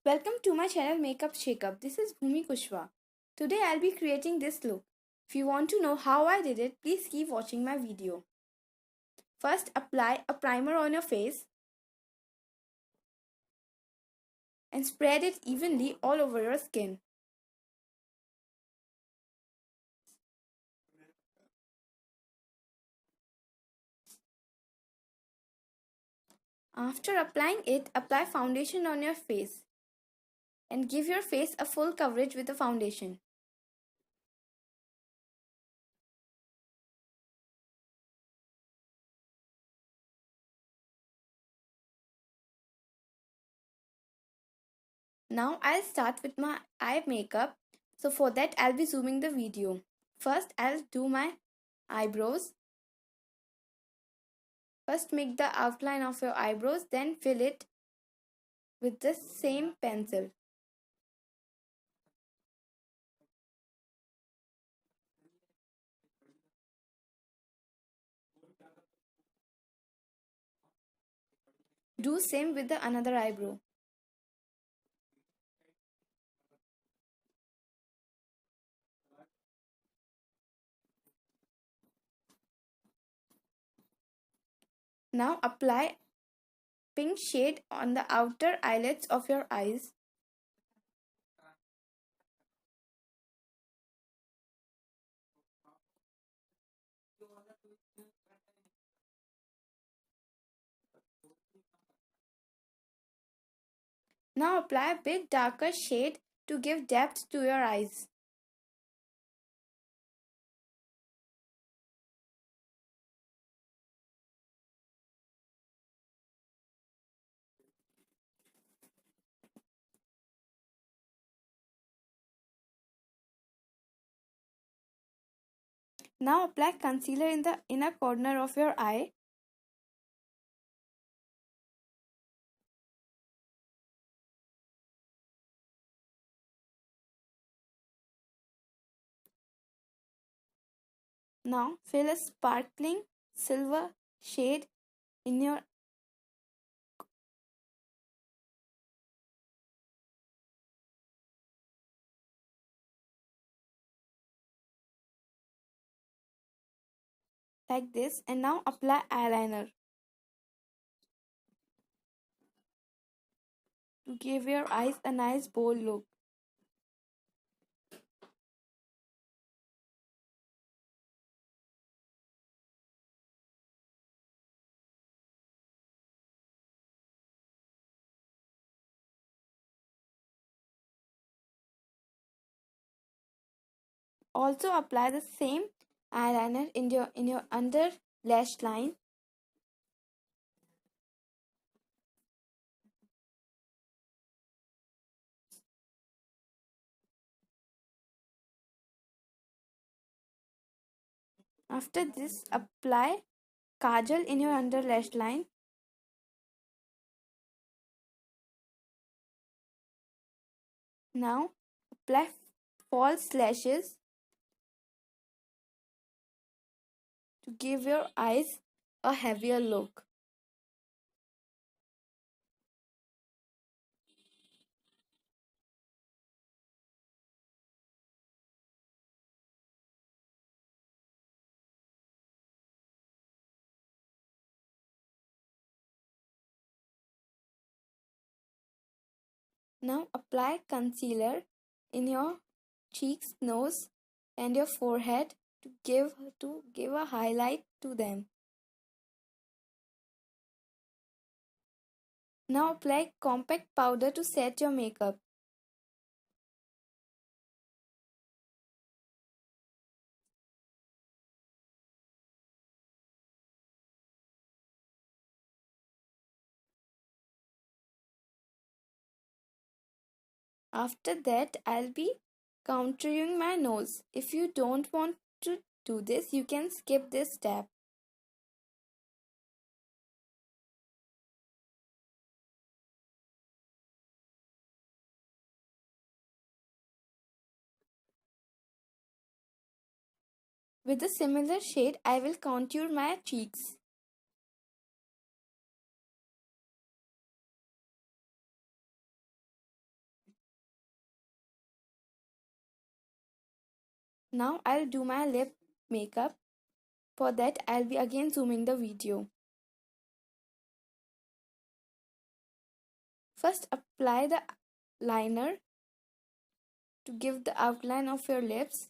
Welcome to my channel Makeup Shakeup. This is Bhoomi Kushwa. Today I'll be creating this look. If you want to know how I did it, please keep watching my video. First, apply a primer on your face and spread it evenly all over your skin. After applying it, apply foundation on your face and give your face a full coverage with the foundation. Now I'll start with my eye makeup. So for that I'll be zooming the video. First I'll do my eyebrows. First make the outline of your eyebrows, then fill it with the same pencil. Do same with the another eyebrow. Now apply pink shade on the outer eyelids of your eyes. Now apply a bit darker shade to give depth to your eyes. Now apply concealer in the inner corner of your eye. Now fill a sparkling silver shade in your like this, and now apply eyeliner to give your eyes a nice bold look. Also apply the same eyeliner in your under lash line. After this, apply kajal in your under lash line. Now apply false lashes to give your eyes a heavier look. Now apply concealer in your cheeks, nose and your forehead to give a highlight to them. Now apply compact powder to set your makeup. After that, I'll be contouring my nose. If you don't want to do this, you can skip this step. With a similar shade, I will contour my cheeks. Now I'll do my lip makeup. For that, I'll be again zooming the video. First, apply the liner to give the outline of your lips.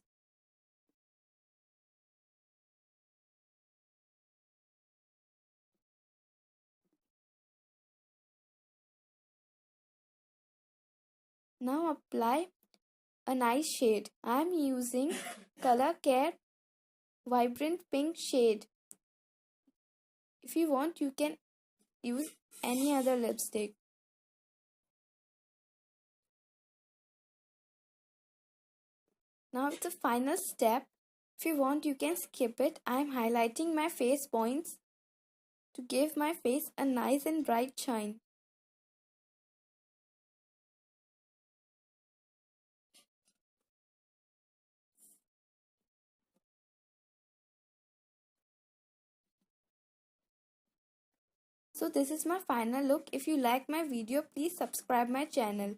Now apply a nice shade. I'm using Color Care Vibrant Pink shade. If you want, you can use any other lipstick. Now the final step. If you want, you can skip it. I'm highlighting my face points to give my face a nice and bright shine. So this is my final look. If you like my video, please subscribe my channel.